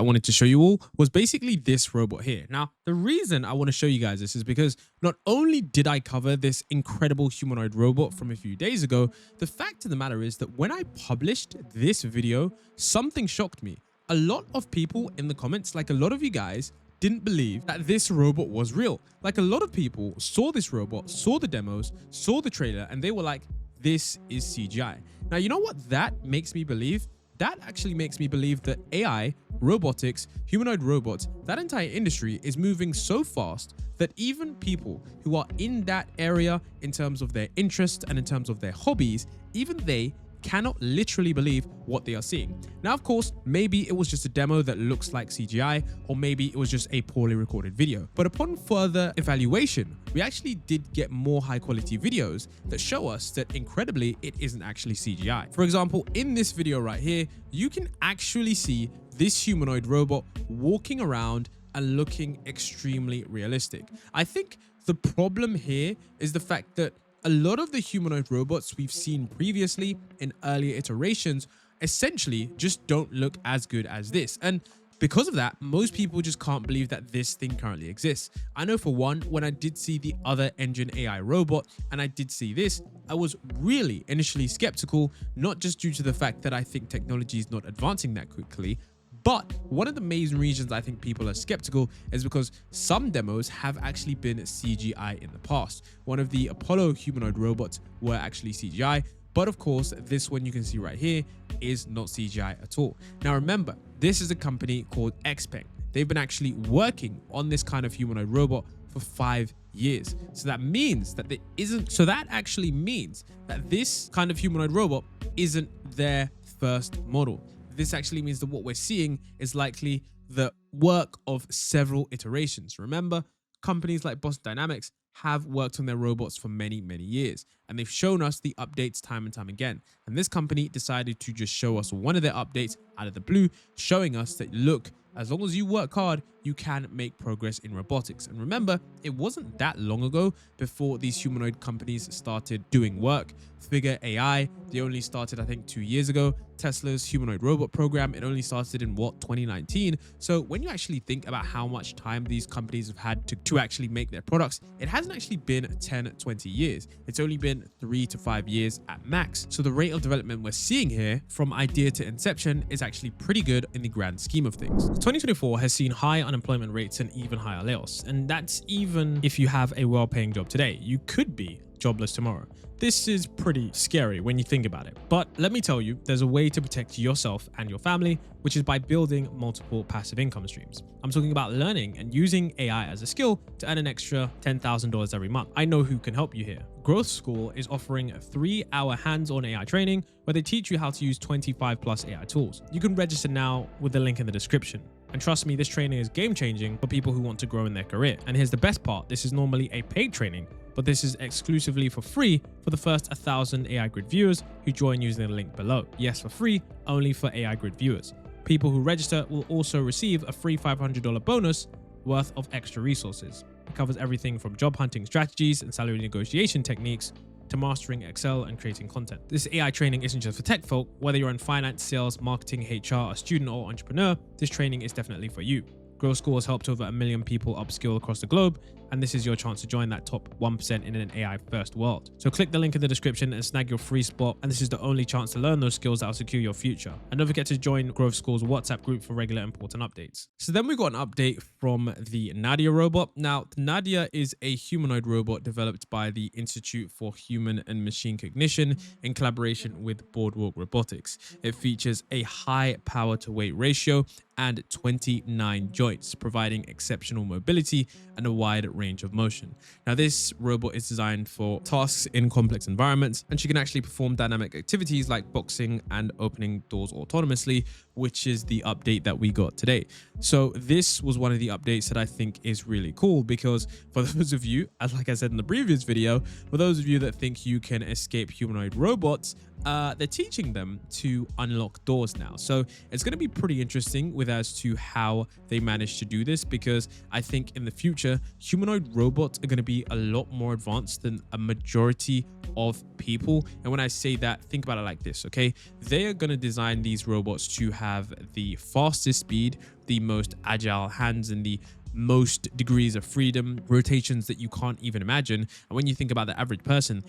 wanted to show you all was basically this robot here. Now, the reason I want to show you guys this is because not only did I cover this incredible humanoid robot from a few days ago, the fact of the matter is that when I published this video, something shocked me. A lot of people in the comments, like a lot of you guys, didn't believe that this robot was real. Like a lot of people saw this robot, saw the demos, saw the trailer, and they were like, this is CGI. Now, you know what that makes me believe? That actually makes me believe that AI, robotics, humanoid robots, that entire industry is moving so fast that even people who are in that area in terms of their interests and in terms of their hobbies, even they cannot literally believe what they are seeing. Now, of course, maybe it was just a demo that looks like CGI, or maybe it was just a poorly recorded video. But upon further evaluation, we actually did get more high quality videos that show us that incredibly, it isn't actually CGI. For example, in this video right here, you can actually see this humanoid robot walking around and looking extremely realistic. I think the problem here is the fact that a lot of the humanoid robots we've seen previously in earlier iterations essentially just don't look as good as this. And because of that, most people just can't believe that this thing currently exists. I know for one, when I did see the other engine AI robot and I did see this, I was really initially skeptical, not just due to the fact that I think technology is not advancing that quickly, but one of the main reasons I think people are skeptical is because some demos have actually been CGI in the past. One of the Apollo humanoid robots were actually CGI, but of course, this one you can see right here is not CGI at all. Now remember, this is a company called XPeng. They've been actually working on this kind of humanoid robot for 5 years. So that means that actually means that this kind of humanoid robot isn't their first model. This actually means that what we're seeing is likely the work of several iterations. Remember, companies like Boston Dynamics have worked on their robots for many, many years, and they've shown us the updates time and time again. And this company decided to just show us one of their updates out of the blue, showing us that, look, as long as you work hard, you can make progress in robotics. And remember, it wasn't that long ago before these humanoid companies started doing work. Figure AI, they only started, I think, 2 years ago. Tesla's humanoid robot program, it only started in 2019. So when you actually think about how much time these companies have had to actually make their products, it hasn't actually been 10, 20 years. It's only been 3 to 5 years at max. So the rate of development we're seeing here from idea to inception is actually pretty good in the grand scheme of things. 2024 has seen high unemployment rates and even higher layoffs. And that's even if you have a well-paying job today. You could be jobless tomorrow. This is pretty scary when you think about it. But let me tell you, there's a way to protect yourself and your family, which is by building multiple passive income streams. I'm talking about learning and using AI as a skill to earn an extra $10,000 every month. I know who can help you here. Growthschool is offering a 3-hour hands-on AI training where they teach you how to use 25 plus AI tools. You can register now with the link in the description. And trust me, this training is game-changing for people who want to grow in their career. And here's the best part, this is normally a paid training, but this is exclusively for free for the first 1,000 AI Grid viewers who join using the link below. Yes, for free, only for AI Grid viewers. People who register will also receive a free $500 bonus worth of extra resources. It covers everything from job hunting strategies and salary negotiation techniques to mastering Excel and creating content. This AI training isn't just for tech folk. Whether you're in finance, sales, marketing, HR, a student, or entrepreneur, this training is definitely for you. Growthschool has helped over 1 million people upskill across the globe, and this is your chance to join that top 1% in an AI first world. So click the link in the description and snag your free spot, and this is the only chance to learn those skills that will secure your future. And don't forget to join Growthschool's WhatsApp group for regular important updates. So then we got an update from the Nadia robot. Now, Nadia is a humanoid robot developed by the Institute for Human and Machine Cognition in collaboration with Boardwalk Robotics. It features a high power to weight ratio and 29 joints, providing exceptional mobility and a wide range of motion. Now, this robot is designed for tasks in complex environments, and she can actually perform dynamic activities like boxing and opening doors autonomously, which is the update that we got today. So this was one of the updates that I think is really cool, because for those of you, as like I said in the previous video, for those of you that think you can escape humanoid robots, they're teaching them to unlock doors now. So it's going to be pretty interesting with as to how they manage to do this, because I think in the future, humanoid robots are going to be a lot more advanced than a majority of people. And when I say that, think about it like this, okay? They are going to design these robots to have the fastest speed, the most agile hands, and the most degrees of freedom, rotations that you can't even imagine. And when you think about the average person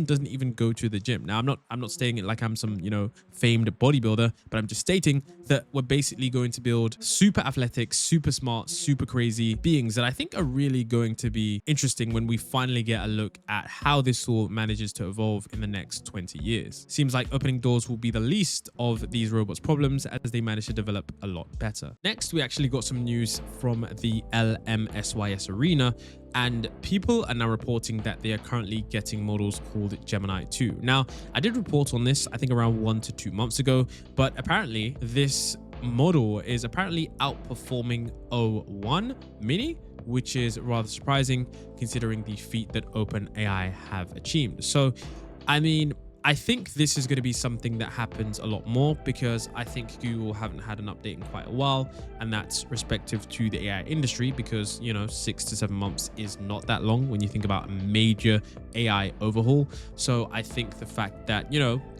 doesn't even go to the gym. Now, I'm not saying it like I'm some, famed bodybuilder, but I'm just stating that we're basically going to build super athletic, super smart, super crazy beings that I think are really going to be interesting when we finally get a look at how this all manages to evolve in the next 20 years. Seems like opening doors will be the least of these robots' problems as they manage to develop a lot better. Next, we actually got some news from the LMSYS arena, and people are now reporting that they are currently getting models called Gemini 2. Now, I did report on this, I think around 1 to 2 months ago, but apparently this model is apparently outperforming O1 Mini, which is rather surprising considering the feat that OpenAI have achieved. So, I mean, I think this is going to be something that happens a lot more because I think Google haven't had an update in quite a while, and that's respective to the AI industry because, 6 to 7 months is not that long when you think about a major AI overhaul. So I think the fact that,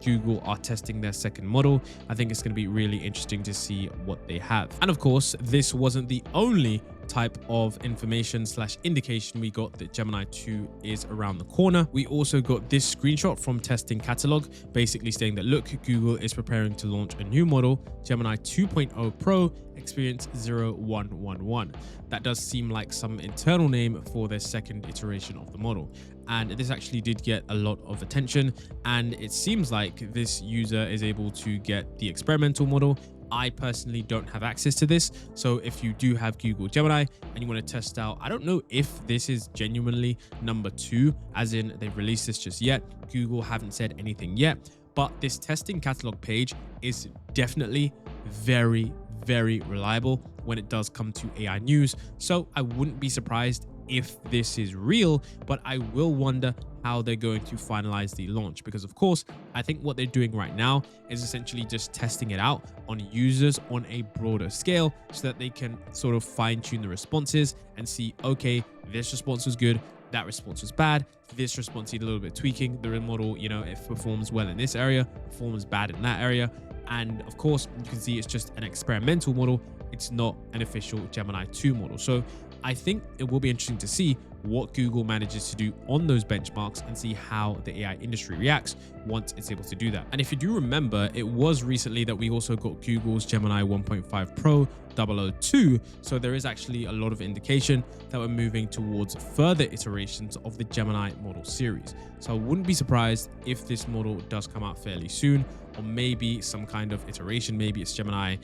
Google are testing their second model, I think it's going to be really interesting to see what they have. And of course, this wasn't the only type of information / indication we got that Gemini 2 is around the corner. We also got this screenshot from Testing Catalog, basically saying that, look, Google is preparing to launch a new model, Gemini 2.0 Pro Experience 0111. That does seem like some internal name for their second iteration of the model. And this actually did get a lot of attention, and it seems like this user is able to get the experimental model. I personally don't have access to this, so if you do have Google Gemini and you want to test out, I don't know if this is genuinely number 2, as in they've released this just yet. Google haven't said anything yet, but this testing catalog page is definitely very, very reliable when it does come to AI news. So I wouldn't be surprised if this is real, but I will wonder how they're going to finalize the launch, because of course I think what they're doing right now is essentially just testing it out on users on a broader scale so that they can sort of fine-tune the responses and see, okay, this response was good, that response was bad, this response needed a little bit of tweaking, the model, it performs well in this area, performs bad in that area. And of course you can see it's just an experimental model, it's not an official Gemini 2 model. So I think it will be interesting to see what Google manages to do on those benchmarks and see how the AI industry reacts once it's able to do that. And if you do remember, it was recently that we also got Google's Gemini 1.5 Pro 002. So there is actually a lot of indication that we're moving towards further iterations of the Gemini model series. So I wouldn't be surprised if this model does come out fairly soon, or maybe some kind of iteration. Maybe it's Gemini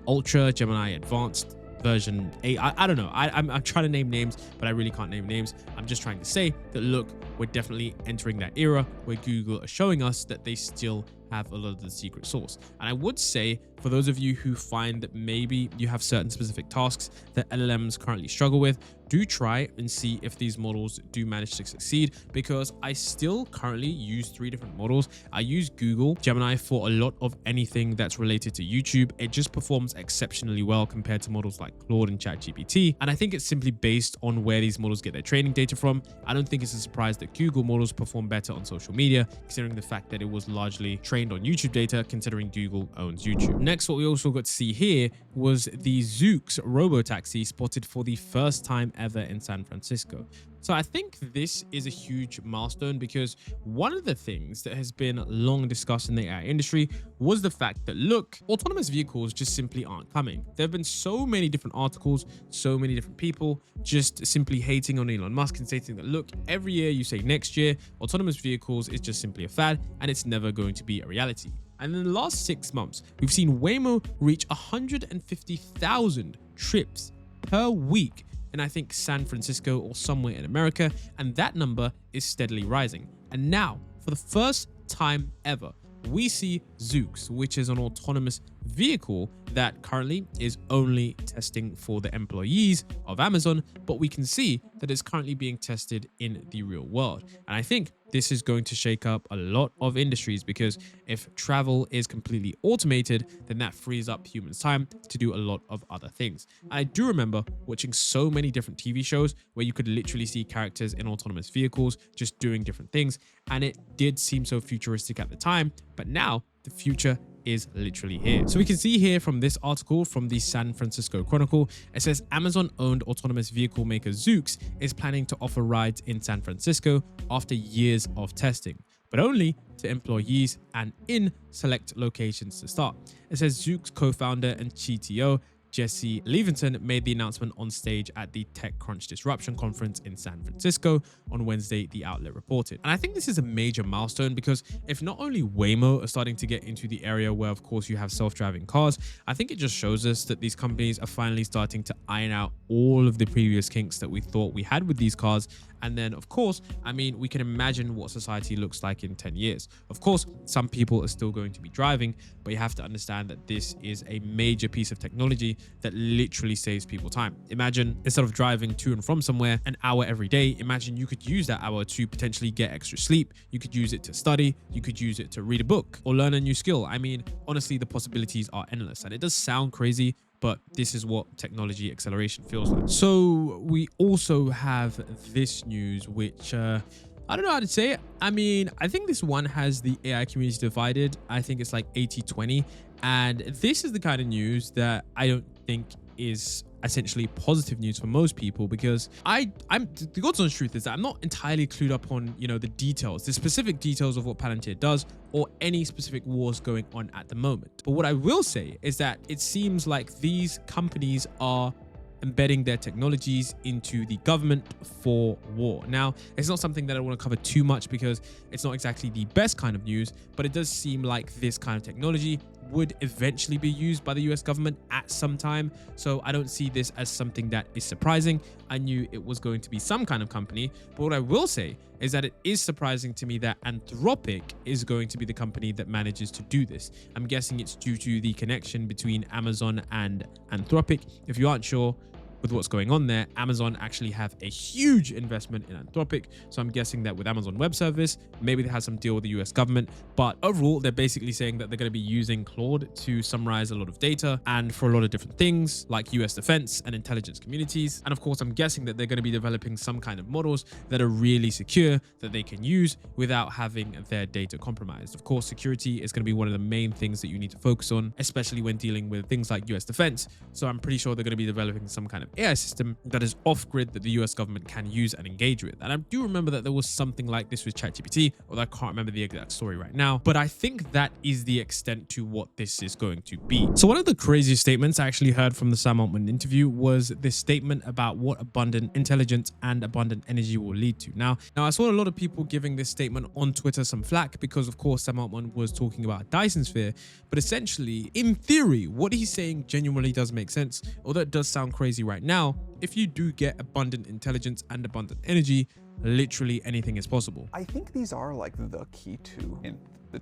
Ultra, Gemini Advanced version 8. I don't know. I'm trying to name names, but I really can't name names. I'm just trying to say that, look, we're definitely entering that era where Google are showing us that they still have a lot of the secret sauce. And I would say, for those of you who find that maybe you have certain specific tasks that LLMs currently struggle with, do try and see if these models do manage to succeed, because I still currently use 3 different models. I use Google Gemini for a lot of anything that's related to YouTube. It just performs exceptionally well compared to models like Claude and ChatGPT. And I think it's simply based on where these models get their training data from. I don't think it's a surprise that Google models perform better on social media, considering the fact that it was largely trained on YouTube data, considering Google owns YouTube. Next, what we also got to see here was the Zoox RoboTaxi spotted for the first time ever in San Francisco. So I think this is a huge milestone, because one of the things that has been long discussed in the AI industry was the fact that, look, autonomous vehicles just simply aren't coming. There have been so many different articles, so many different people just simply hating on Elon Musk and stating that, look, every year you say next year, autonomous vehicles is just simply a fad and it's never going to be a reality. And in the last 6 months, we've seen Waymo reach 150,000 trips per week in, I think, San Francisco or somewhere in America, and that number is steadily rising. And now, for the first time ever, we see Zoox, which is an autonomous vehicle that currently is only testing for the employees of Amazon, but we can see that it's currently being tested in the real world. And I think this is going to shake up a lot of industries, because if travel is completely automated, then that frees up humans' time to do a lot of other things. And I do remember watching so many different TV shows where you could literally see characters in autonomous vehicles just doing different things, and it did seem so futuristic at the time, but now the future is literally here. So we can see here from this article from the San Francisco Chronicle, it says Amazon-owned autonomous vehicle maker Zoox is planning to offer rides in San Francisco after years of testing, but only to employees and in select locations to start. It says Zoox co-founder and CTO Jesse Levinson made the announcement on stage at the TechCrunch Disruption Conference in San Francisco on Wednesday, the outlet reported. And I think this is a major milestone because if not only Waymo are starting to get into the area where, of course, you have self-driving cars, I think it just shows us that these companies are finally starting to iron out all of the previous kinks that we thought we had with these cars. And then, of course, I mean, we can imagine what society looks like in 10 years. Of course, some people are still going to be driving, but you have to understand that this is a major piece of technology that literally saves people time. Imagine instead of driving to and from somewhere an hour every day, imagine you could use that hour to potentially get extra sleep. You could use it to study. You could use it to read a book or learn a new skill. I mean, honestly, the possibilities are endless, and it does sound crazy, but this is what technology acceleration feels like. So we also have this news, which I don't know how to say it. I mean, I think this one has the AI community divided. I think it's like 80-20. And this is the kind of news that I don't think is essentially positive news for most people, because the God's honest truth is that I'm not entirely clued up on, you know, the details, the specific details of what Palantir does or any specific wars going on at the moment. But what I will say is that it seems like these companies are embedding their technologies into the government for war. Now, it's not something that I want to cover too much because it's not exactly the best kind of news, but it does seem like this kind of technology would eventually be used by the US government at some time. So I don't see this as something that is surprising. I knew it was going to be some kind of company, but what I will say is that it is surprising to me that Anthropic is going to be the company that manages to do this. I'm guessing it's due to the connection between Amazon and Anthropic. If you aren't sure with what's going on there, Amazon actually have a huge investment in Anthropic. So I'm guessing that with Amazon Web Service, maybe they have some deal with the US government. But overall, they're basically saying that they're going to be using Claude to summarize a lot of data and for a lot of different things like US defense and intelligence communities. And of course, I'm guessing that they're going to be developing some kind of models that are really secure that they can use without having their data compromised. Of course, security is going to be one of the main things that you need to focus on, especially when dealing with things like US defense. So I'm pretty sure they're going to be developing some kind of AI system that is off-grid that the US government can use and engage with. And I do remember that there was something like this with ChatGPT, although I can't remember the exact story right now, but I think that is the extent to what this is going to be. So one of the craziest statements I actually heard from the Sam Altman interview was this statement about what abundant intelligence and abundant energy will lead to. Now I saw a lot of people giving this statement on Twitter some flack because, of course, Sam Altman was talking about DYSON sphere, but essentially, in theory, what he's saying genuinely does make sense, although it does sound crazy right now. If you do get abundant intelligence and abundant energy, literally anything is possible. I think these are like the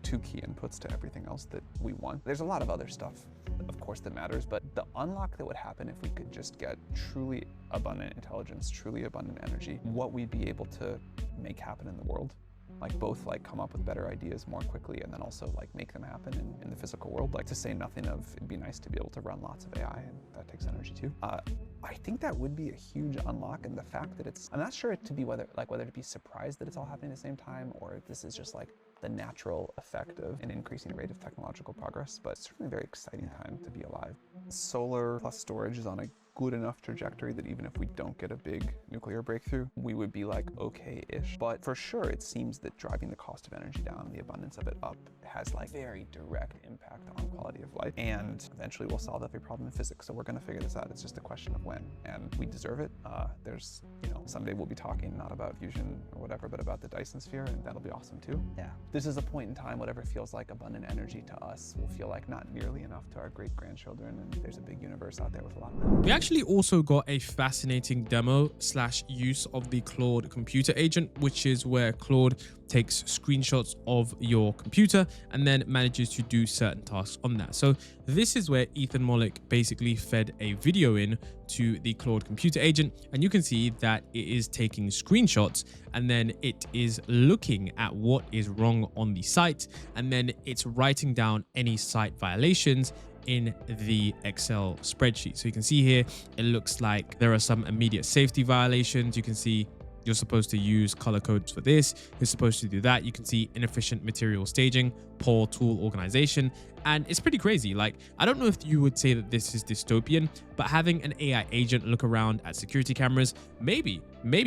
two key inputs to everything else that we want. There's a lot of other stuff, of course, that matters, but the unlock that would happen if we could just get truly abundant intelligence, truly abundant energy, what we'd be able to make happen in the world. Like both like come up with better ideas more quickly and then also like make them happen in the physical world. Like to say nothing of, it'd be nice to be able to run lots of AI, and that takes energy too. I think that would be a huge unlock, and the fact that I'm not sure to be whether to be surprised that it's all happening at the same time, or if this is just like the natural effect of an increasing rate of technological progress, but it's certainly a very exciting time to be alive. Solar plus storage is on a good enough trajectory that even if we don't get a big nuclear breakthrough, we would be like okay-ish. But for sure, it seems that driving the cost of energy down, the abundance of it up, has like very direct impact on quality of life. And eventually we'll solve every problem in physics. So we're gonna figure this out. It's just a question of when, and we deserve it. There's, someday we'll be talking not about fusion or whatever, but about the DYSON sphere, and that'll be awesome too. Yeah. This is a point in time, whatever feels like abundant energy to us will feel like not nearly enough to our great-grandchildren, and there's a big universe out there with a lot of energy. We actually also got a fascinating demo / use of the Claude computer agent, which is where Claude takes screenshots of your computer and then manages to do certain tasks on that. So this is where Ethan Mollick basically fed a video in to the Claude computer agent, and you can see that it is taking screenshots and then it is looking at what is wrong on the site, and then it's writing down any site violations in the Excel spreadsheet. So you can see here, it looks like there are some immediate safety violations. You can see you're supposed to use color codes for this. You're supposed to do that. You can see inefficient material staging, poor tool organization. And it's pretty crazy. Like, I don't know if you would say that this is dystopian, but having an AI agent look around at security cameras, maybe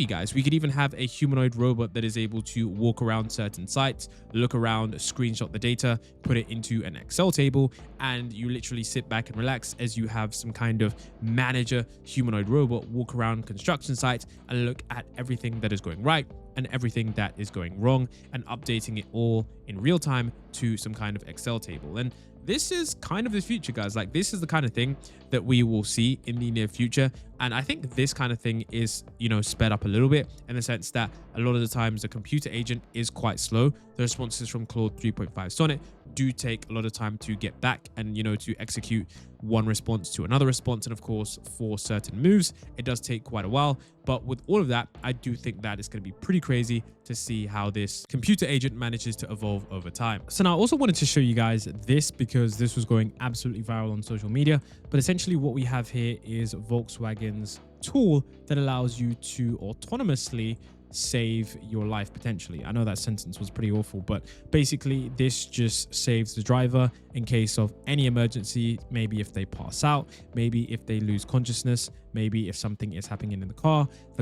guys, we could even have a humanoid robot that is able to walk around certain sites, look around, screenshot the data, put it into an Excel table, and you literally sit back and relax as you have some kind of manager humanoid robot walk around construction sites and look at everything that is going right and everything that is going wrong and updating it all in real time to some kind of Excel table. And this is kind of the future, guys. Like, this is the kind of thing that we will see in the near future. And I think this kind of thing is, you know, sped up a little bit in the sense that a lot of the times the computer agent is quite slow. The responses from Claude 3.5 Sonnet do take a lot of time to get back and, you know, to execute one response to another response. And of course, for certain moves, it does take quite a while. But with all of that, I do think that it's going to be pretty crazy to see how this computer agent manages to evolve over time. So now I also wanted to show you guys this because this was going absolutely viral on social media. But essentially what we have here is Volkswagen's tool that allows you to autonomously save your life potentially. I know that sentence was pretty awful, but basically this just saves the driver in case of any emergency. Maybe if they pass out, maybe if they lose consciousness, maybe if something is happening in the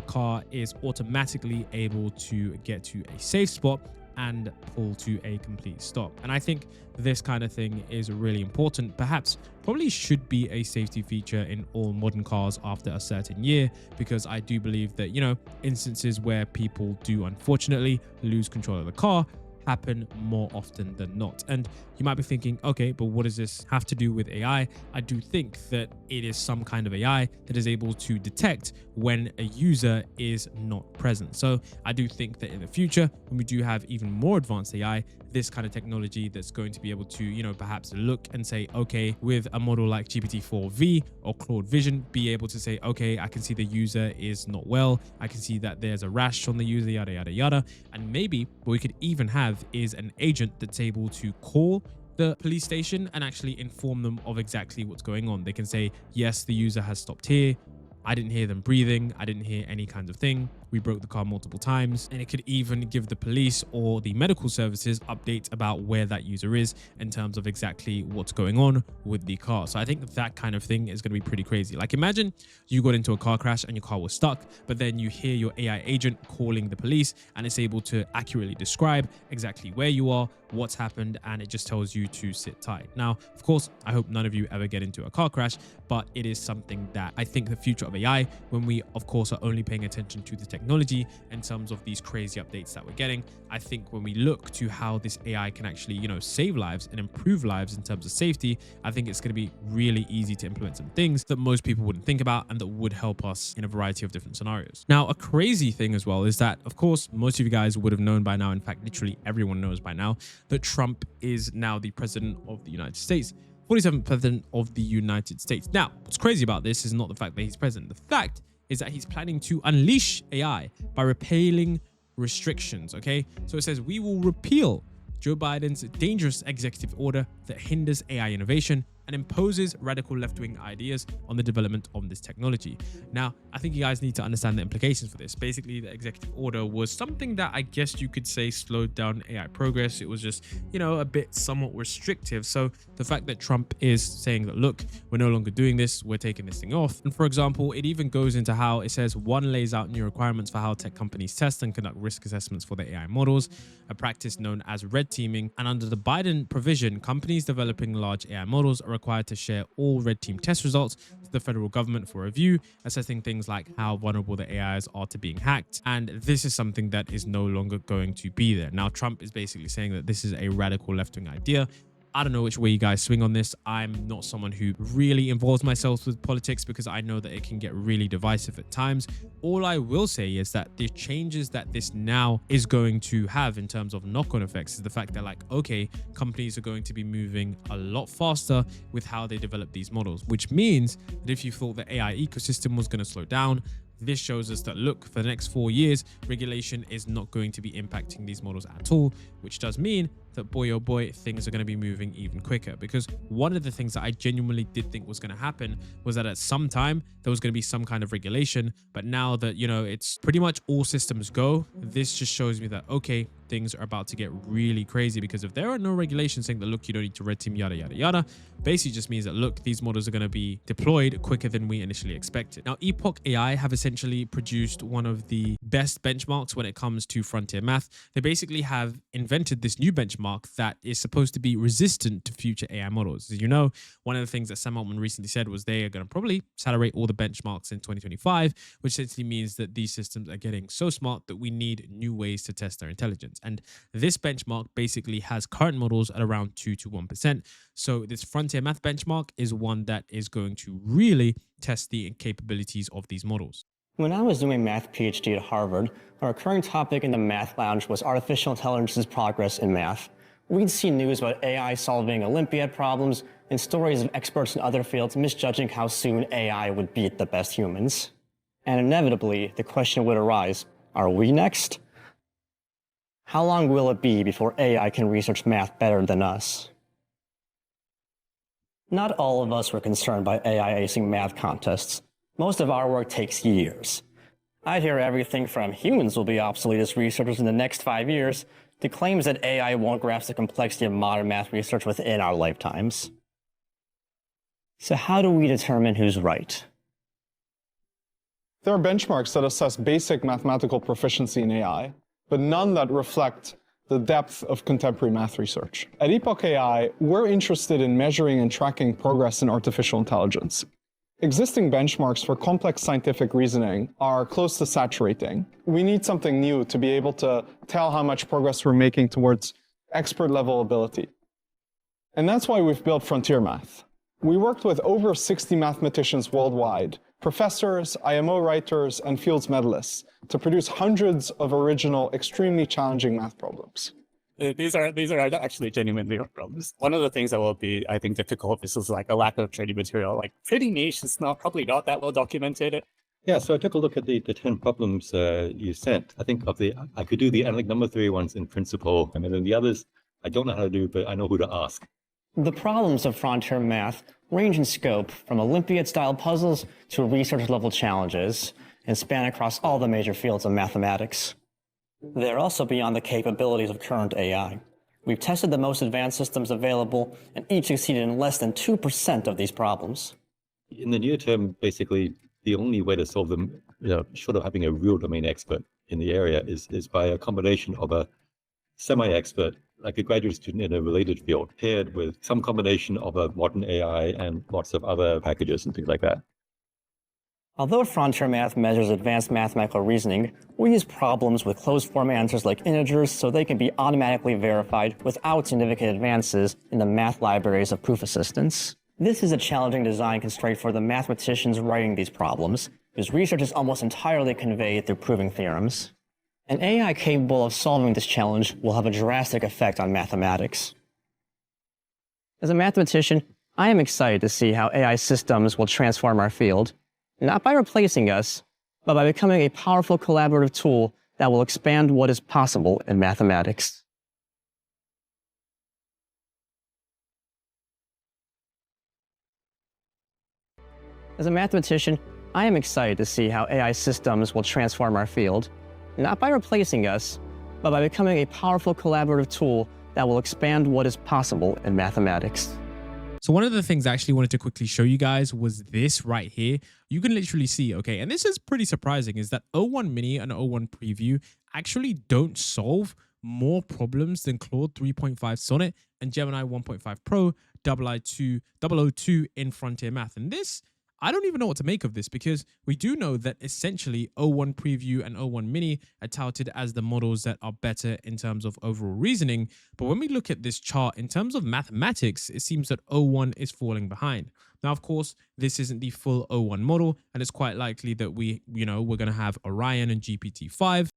car is automatically able to get to a safe spot and pull to a complete stop. And I think this kind of thing is really important, perhaps probably should be a safety feature in all modern cars after a certain year, because I do believe that, you know, instances where people do unfortunately lose control of the car happen more often than not. And you might be thinking, okay, but what does this have to do with AI? I do think that it is some kind of AI that is able to detect when a user is not present. So I do think that in the future, when we do have even more advanced AI, this kind of technology that's going to be able to, you know, perhaps look and say, okay, with a model like GPT-4V or Claude Vision, be able to say, okay, I can see the user is not well. I can see that there's a rash on the user, yada, yada, yada. And maybe what we could even have is an agent that's able to call the police station and actually inform them of exactly what's going on. They can say, yes, the user has stopped here. I didn't hear them breathing. I didn't hear any kinds of thing. We broke the car multiple times. And it could even give the police or the medical services updates about where that user is in terms of exactly what's going on with the car. So I think that kind of thing is going to be pretty crazy. Like, imagine you got into a car crash and your car was stuck, but then you hear your AI agent calling the police and it's able to accurately describe exactly where you are, what's happened, and it just tells you to sit tight. Now, of course, I hope none of you ever get into a car crash, but it is something that I think the future of AI, when we, of course, are only paying attention to the technology in terms of these crazy updates that we're getting, I think when we look to how this AI can actually, you know, save lives and improve lives in terms of safety, I think it's going to be really easy to implement some things that most people wouldn't think about and that would help us in a variety of different scenarios. Now, a crazy thing as well is that, of course, most of you guys would have known by now, in fact, literally everyone knows by now, that Trump is now the president of the United States. 47th president of the United States. Now, what's crazy about this is not the fact that he's president. The fact is that he's planning to unleash AI by repealing restrictions, okay? So it says, we will repeal Joe Biden's dangerous executive order that hinders AI innovation and imposes radical left-wing ideas on the development of this technology. Now, I think you guys need to understand the implications for this. Basically, the executive order was something that I guess you could say slowed down AI progress. It was just, you know, a bit somewhat restrictive. So the fact that Trump is saying that, look, we're no longer doing this, we're taking this thing off. And for example, it even goes into how it says one lays out new requirements for how tech companies test and conduct risk assessments for their AI models, a practice known as red teaming. And under the Biden provision, companies developing large AI models are required to share all red team test results to the federal government for review, assessing things like how vulnerable the AIs are to being hacked. And this is something that is no longer going to be there. Now, Trump is basically saying that this is a radical left-wing idea. I don't know which way you guys swing on this. I'm not someone who really involves myself with politics because I know that it can get really divisive at times. All I will say is that the changes that this now is going to have in terms of knock-on effects is the fact that, like, okay, companies are going to be moving a lot faster with how they develop these models, which means that if you thought the AI ecosystem was going to slow down, this shows us that, look, for the next 4 years, regulation is not going to be impacting these models at all, which does mean that boy, oh boy, things are going to be moving even quicker. Because one of the things that I genuinely did think was going to happen was that at some time there was going to be some kind of regulation. But now that, you know, it's pretty much all systems go, this just shows me that, okay, things are about to get really crazy, because if there are no regulations saying that, look, you don't need to red team, yada, yada, yada, basically just means that, look, these models are going to be deployed quicker than we initially expected. Now, Epoch AI have essentially produced one of the best benchmarks when it comes to frontier math. They basically have invented this new benchmark that is supposed to be resistant to future AI models. As you know, one of the things that Sam Altman recently said was they are going to probably accelerate all the benchmarks in 2025, which essentially means that these systems are getting so smart that we need new ways to test their intelligence. And this benchmark basically has current models at around 2 to 1%. So this frontier math benchmark is one that is going to really test the capabilities of these models. When I was doing a math PhD at Harvard, a recurring topic in the math lounge was artificial intelligence's progress in math. We'd see news about AI solving Olympiad problems and stories of experts in other fields misjudging how soon AI would beat the best humans. And inevitably, the question would arise, are we next? How long will it be before AI can research math better than us? Not all of us were concerned by AI acing math contests. Most of our work takes years. I'd hear everything from humans will be obsolete as researchers in the next 5 years to claims that AI won't grasp the complexity of modern math research within our lifetimes. So how do we determine who's right? There are benchmarks that assess basic mathematical proficiency in AI, but none that reflect the depth of contemporary math research. At Epoch AI, we're interested in measuring and tracking progress in artificial intelligence. Existing benchmarks for complex scientific reasoning are close to saturating. We need something new to be able to tell how much progress we're making towards expert-level ability. And that's why we've built Frontier Math. We worked with over 60 mathematicians worldwide, professors, IMO writers, and Fields medalists, to produce hundreds of original, extremely challenging math problems. These are actually genuinely hard problems. One of the things that will be, I think, difficult is like a lack of training material. Like pretty niche, it's probably not that well documented. Yeah, so I took a look at the 10 problems you sent. I think I could do the analytic number theory ones in principle, and then the others I don't know how to do, but I know who to ask. The problems of frontier math range in scope from Olympiad-style puzzles to research-level challenges and span across all the major fields of mathematics. They're also beyond the capabilities of current AI. We've tested the most advanced systems available, and each succeeded in less than 2% of these problems. In the near term, basically, the only way to solve them, short of having a real domain expert in the area, is by a combination of a semi-expert, like a graduate student in a related field, paired with some combination of a modern AI and lots of other packages and things like that. Although frontier math measures advanced mathematical reasoning, we use problems with closed-form answers like integers so they can be automatically verified without significant advances in the math libraries of proof assistants. This is a challenging design constraint for the mathematicians writing these problems, because research is almost entirely conveyed through proving theorems. An AI capable of solving this challenge will have a drastic effect on mathematics. As a mathematician, I am excited to see how AI systems will transform our field, not by replacing us, but by becoming a powerful collaborative tool that will expand what is possible in mathematics. As a mathematician, I am excited to see how AI systems will transform our field, not by replacing us, but by becoming a powerful collaborative tool that will expand what is possible in mathematics. So one of the things I actually wanted to quickly show you guys was this right here. You can literally see, okay, and this is pretty surprising, is that O1 Mini and O1 Preview actually don't solve more problems than Claude 3.5 Sonnet and Gemini 1.5 Pro 002 in Frontier Math. And this, I don't even know what to make of this, because we do know that essentially O1 Preview and O1 Mini are touted as the models that are better in terms of overall reasoning. But when we look at this chart, in terms of mathematics, it seems that O1 is falling behind. Now, of course, this isn't the full O1 model, and it's quite likely that we're going to have Orion and GPT-5.